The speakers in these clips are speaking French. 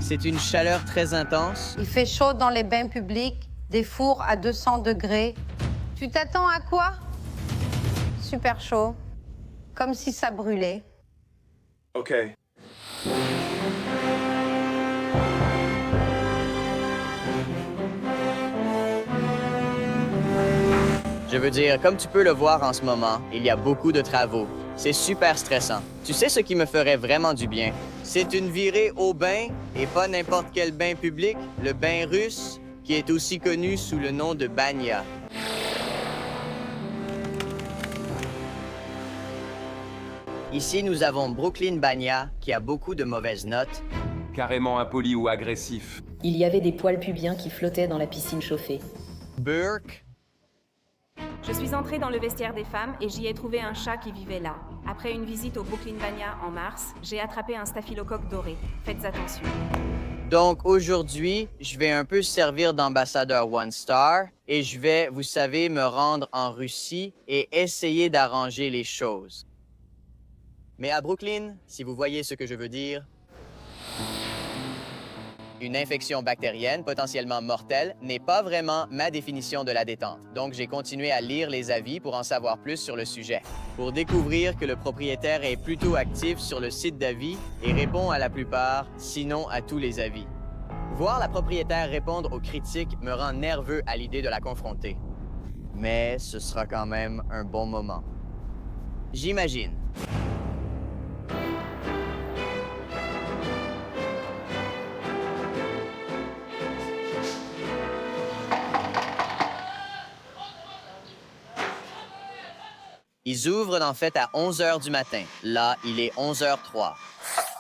C'est une chaleur très intense. Il fait chaud dans les bains publics, des fours à 200 degrés. Tu t'attends à quoi? Super chaud, comme si ça brûlait. OK. Je veux dire, comme tu peux le voir en ce moment, il y a beaucoup de travaux. C'est super stressant. Tu sais ce qui me ferait vraiment du bien? C'est une virée au bain, et pas n'importe quel bain public, le bain russe, qui est aussi connu sous le nom de banya. Ici, nous avons Brooklyn Banya, qui a beaucoup de mauvaises notes. Carrément impoli ou agressif. Il y avait des poils pubiens qui flottaient dans la piscine chauffée. Burke, Je suis entrée dans le vestiaire des femmes et j'y ai trouvé un chat qui vivait là. Après une visite au Brooklyn Banya en mars, j'ai attrapé un staphylocoque doré. Faites attention. donc aujourd'hui, je vais un peu servir d'ambassadeur One Star et je vais, vous savez, me rendre en Russie et essayer d'arranger les choses. Mais à Brooklyn, si vous voyez ce que je veux dire, une infection bactérienne potentiellement mortelle n'est pas vraiment ma définition de la détente. Donc, j'ai continué à lire les avis pour en savoir plus sur le sujet. Pour découvrir que le propriétaire est plutôt actif sur le site d'avis et répond à la plupart, sinon à tous les avis. Voir la propriétaire répondre aux critiques me rend nerveux à l'idée de la confronter. Mais ce sera quand même un bon moment. J'imagine. Ils ouvrent en fait à 11 h du matin. Là, il est 11h03.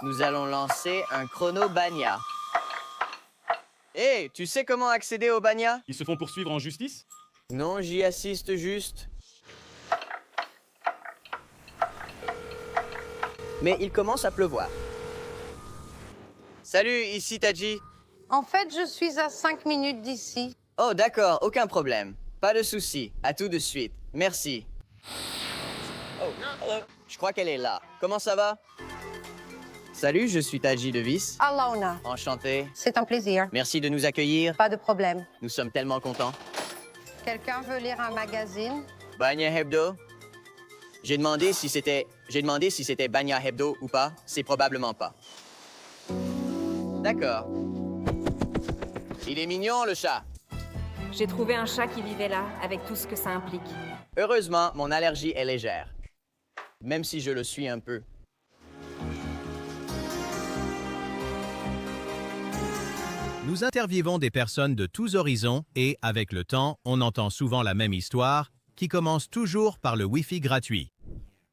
Nous allons lancer un chrono Banya. Hé, tu sais comment accéder au Banya? Ils se font poursuivre en justice? Non, j'y assiste juste. Mais il commence à pleuvoir. Salut, ici Taji. En fait, je suis à 5 minutes d'ici. Oh, d'accord, aucun problème. Pas de souci. À tout de suite. Merci. Oh, hello. Je crois qu'elle est là. Comment ça va? Salut, je suis Taji Devis. Alona, Enchanté. c'est un plaisir. Merci de nous accueillir. Pas de problème. Nous sommes tellement contents. Quelqu'un veut lire un magazine? Banya Hebdo? J'ai demandé si c'était Banya Hebdo ou pas. C'est probablement pas. D'accord. Il est mignon, le chat. J'ai trouvé un chat qui vivait là, avec tout ce que ça implique. Heureusement, mon allergie est légère. Même si je le suis un peu. Nous interviewons des personnes de tous horizons et, avec le temps, on entend souvent la même histoire, qui commence toujours par le Wi-Fi gratuit.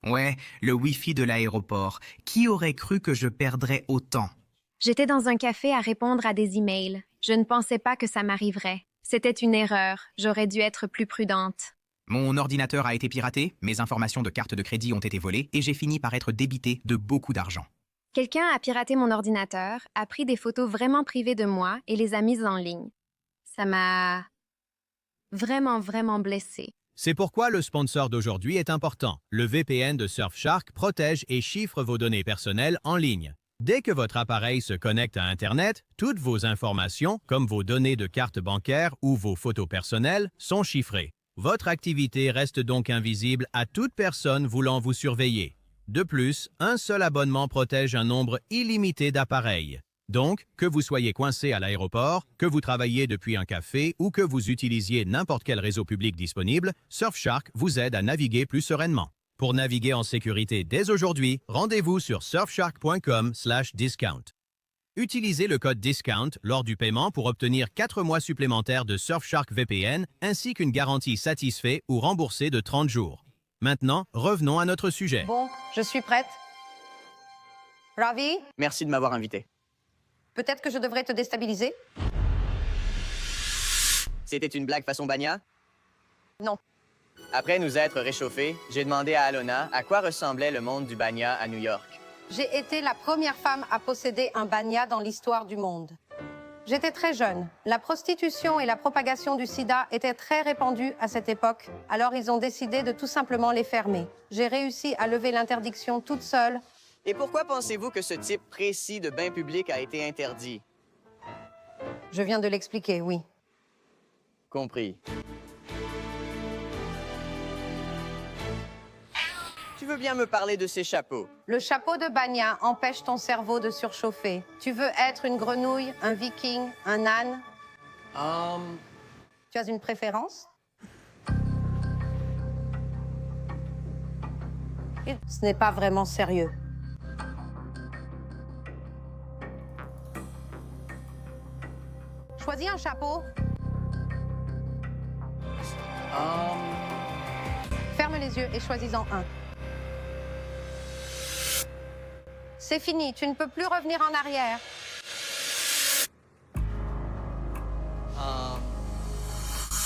Ouais, le Wi-Fi de l'aéroport. Qui aurait cru que je perdrais autant? J'étais dans un café à répondre à des emails. Je ne pensais pas que ça m'arriverait. C'était une erreur. J'aurais dû être plus prudente. Mon ordinateur a été piraté, mes informations de carte de crédit ont été volées et j'ai fini par être débité de beaucoup d'argent. Quelqu'un a piraté mon ordinateur, a pris des photos vraiment privées de moi et les a mises en ligne. Ça m'a vraiment blessée. C'est pourquoi le sponsor d'aujourd'hui est important. Le VPN de Surfshark protège et chiffre vos données personnelles en ligne. Dès que votre appareil se connecte à Internet, toutes vos informations, comme vos données de carte bancaire ou vos photos personnelles, sont chiffrées. Votre activité reste donc invisible à toute personne voulant vous surveiller. De plus, un seul abonnement protège un nombre illimité d'appareils. Donc, que vous soyez coincé à l'aéroport, que vous travailliez depuis un café ou que vous utilisiez n'importe quel réseau public disponible, Surfshark vous aide à naviguer plus sereinement. Pour naviguer en sécurité dès aujourd'hui, rendez-vous sur surfshark.com/discount. Utilisez le code DISCOUNT lors du paiement pour obtenir 4 mois supplémentaires de Surfshark VPN ainsi qu'une garantie satisfait ou remboursée de 30 jours. Maintenant, revenons à notre sujet. Bon, je suis prête. Ravi, Merci de m'avoir invité. peut-être que je devrais te déstabiliser? C'était une blague façon Banya? Non. Après nous être réchauffés, j'ai demandé à Alona à quoi ressemblait le monde du Banya à New York. J'ai été la première femme à posséder un banya dans l'histoire du monde. J'étais très jeune. La prostitution et la propagation du sida étaient très répandues à cette époque, alors ils ont décidé de tout simplement les fermer. J'ai réussi à lever l'interdiction toute seule. Et pourquoi pensez-vous que ce type précis de bain public a été interdit? Je viens de l'expliquer, oui. Compris. Tu veux bien me parler de ces chapeaux? Le chapeau de Banya empêche ton cerveau de surchauffer. Tu veux être une grenouille, un viking, un âne? Tu as une préférence? Ce n'est pas vraiment sérieux. Choisis un chapeau. Ferme les yeux et choisis-en un. C'est fini, tu ne peux plus revenir en arrière.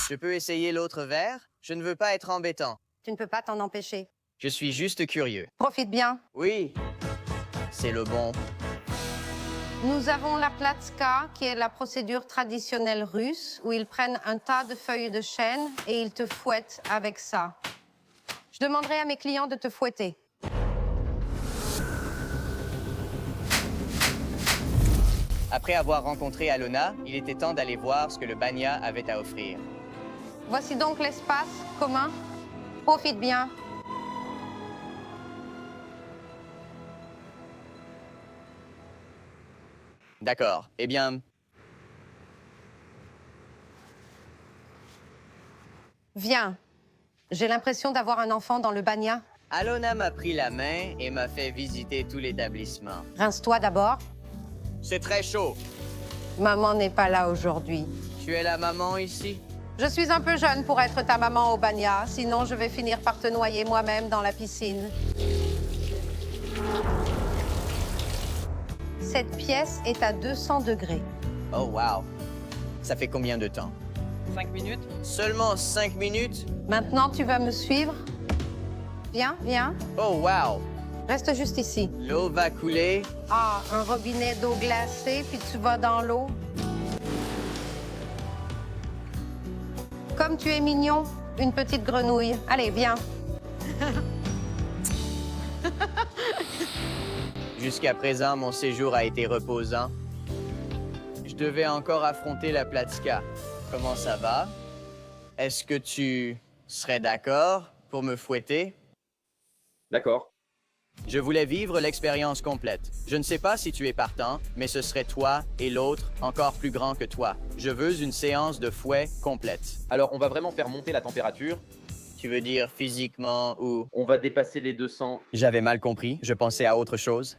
Je peux essayer l'autre verre? Je ne veux pas être embêtant. Tu ne peux pas t'en empêcher. Je suis juste curieux. Profite bien. Oui, c'est le bon. Nous avons la platska, qui est la procédure traditionnelle russe, où ils prennent un tas de feuilles de chêne et ils te fouettent avec ça. Je demanderai à mes clients de te fouetter. Après avoir rencontré Alona, il était temps d'aller voir ce que le Banya avait à offrir. Voici donc l'espace commun. Profite bien. D'accord. Eh bien, Viens. J'ai l'impression d'avoir un enfant dans le Banya. Alona m'a pris la main et m'a fait visiter tout l'établissement. Rince-toi d'abord. C'est très chaud. Maman n'est pas là aujourd'hui. Tu es la maman ici? Je suis un peu jeune pour être ta maman au Banya, sinon je vais finir par te noyer moi-même dans la piscine. Cette pièce est à 200 degrés. Oh, wow. Ça fait combien de temps? 5 minutes. Seulement 5 minutes? Maintenant, tu vas me suivre? Viens, viens. Oh, wow. Reste juste ici. L'eau va couler. Ah, un robinet d'eau glacée, puis tu vas dans l'eau. Comme tu es mignon, une petite grenouille. Allez, viens. Jusqu'à présent, mon séjour a été reposant. Je devais encore affronter la Platska. Comment ça va? Est-ce que tu serais d'accord pour me fouetter? D'accord. Je voulais vivre l'expérience complète. Je ne sais pas si tu es partant, mais ce serait toi et l'autre encore plus grand que toi. Je veux une séance de fouet complète. Alors, on va vraiment faire monter la température. Tu veux dire physiquement ou... On va dépasser les 200. J'avais mal compris. Je pensais à autre chose.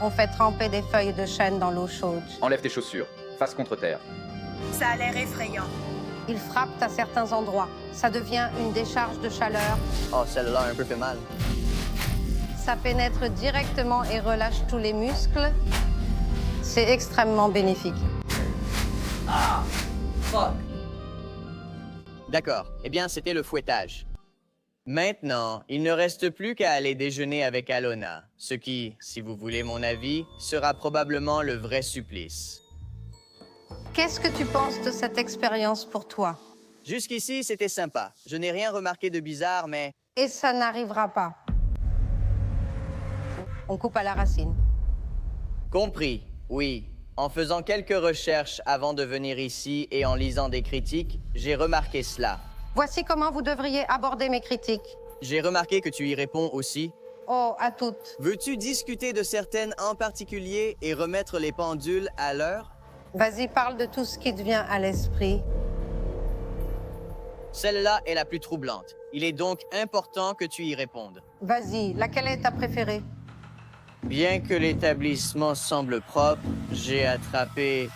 On fait tremper des feuilles de chêne dans l'eau chaude. Enlève tes chaussures. Face contre terre. Ça a l'air effrayant. Ils frappent à certains endroits. Ça devient une décharge de chaleur. Oh, celle-là a un peu fait mal. Ça pénètre directement et relâche tous les muscles. C'est extrêmement bénéfique. D'accord. Eh bien, c'était le fouettage. Maintenant, il ne reste plus qu'à aller déjeuner avec Alona, ce qui, si vous voulez mon avis, sera probablement le vrai supplice. Qu'est-ce que tu penses de cette expérience pour toi? Jusqu'ici, c'était sympa. Je n'ai rien remarqué de bizarre, mais... Et ça n'arrivera pas. On coupe à la racine. Compris, oui. En faisant quelques recherches avant de venir ici et en lisant des critiques, j'ai remarqué cela. Voici comment vous devriez aborder mes critiques. J'ai remarqué que tu y réponds aussi. Oh, à toutes. Veux-tu discuter de certaines en particulier et remettre les pendules à l'heure? Vas-y, parle de tout ce qui te vient à l'esprit. Celle-là est la plus troublante. Il est donc important que tu y répondes. Vas-y, laquelle est ta préférée? Bien que l'établissement semble propre, j'ai attrapé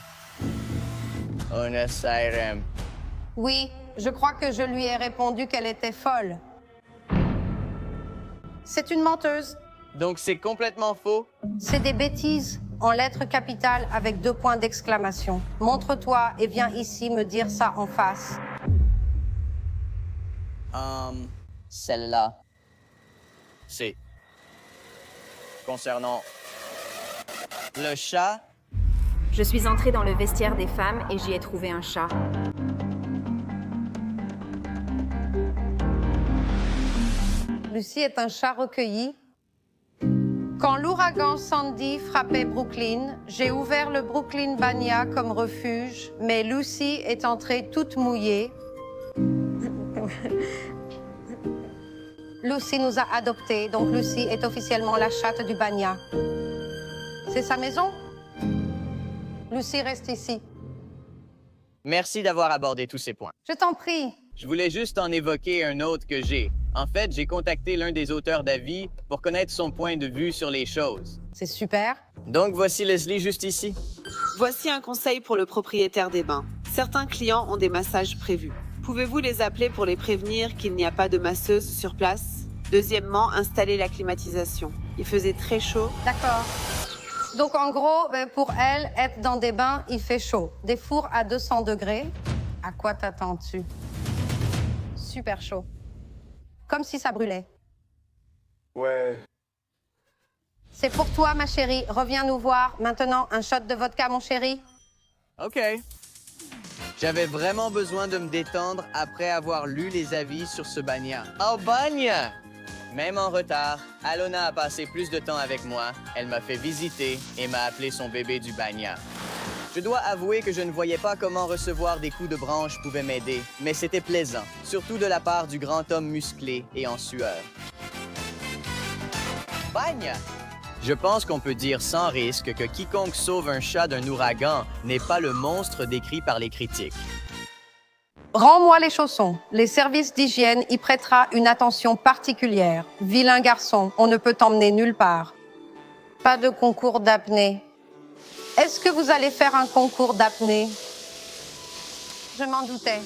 un SRM. Oui, je crois que je lui ai répondu qu'elle était folle. C'est une menteuse. Donc c'est complètement faux? C'est des bêtises en lettres capitales avec 2 points d'exclamation. Montre-toi et viens ici me dire ça en face. Celle-là. C'est... Concernant le chat, Je suis entrée dans le vestiaire des femmes et j'y ai trouvé un chat. Lucie est un chat recueilli. Quand l'ouragan Sandy frappait Brooklyn, j'ai ouvert le Brooklyn Banya comme refuge, mais Lucy est entrée toute mouillée. Lucy nous a adoptés, donc Lucy est officiellement la chatte du Banya. C'est sa maison? Lucy reste ici. Merci d'avoir abordé tous ces points. Je t'en prie. Je voulais juste en évoquer un autre que j'ai. En fait, j'ai contacté l'un des auteurs d'avis pour connaître son point de vue sur les choses. C'est super. Donc voici Leslie juste ici. Voici un conseil pour le propriétaire des bains. Certains clients ont des massages prévus. Pouvez-vous les appeler pour les prévenir qu'il n'y a pas de masseuse sur place? Deuxièmement, installer la climatisation. Il faisait très chaud. D'accord. Donc en gros, pour elle, être dans des bains, il fait chaud. Des fours à 200 degrés. À quoi t'attends-tu? Super chaud. Comme si ça brûlait. Ouais. C'est pour toi, ma chérie. Reviens nous voir. Maintenant, un shot de vodka, mon chéri. OK. J'avais vraiment besoin de me détendre après avoir lu les avis sur ce Banya. Oh, Banya! Même en retard, Alona a passé plus de temps avec moi. Elle m'a fait visiter et m'a appelé son bébé du Banya. Je dois avouer que je ne voyais pas comment recevoir des coups de branche pouvait m'aider, mais c'était plaisant, surtout de la part du grand homme musclé et en sueur. Banya! Je pense qu'on peut dire sans risque que quiconque sauve un chat d'un ouragan n'est pas le monstre décrit par les critiques. Rends-moi les chaussons. Les services d'hygiène y prêtera une attention particulière. Vilain garçon, on ne peut t'emmener nulle part. Pas de concours d'apnée. Est-ce que vous allez faire un concours d'apnée? Je m'en doutais.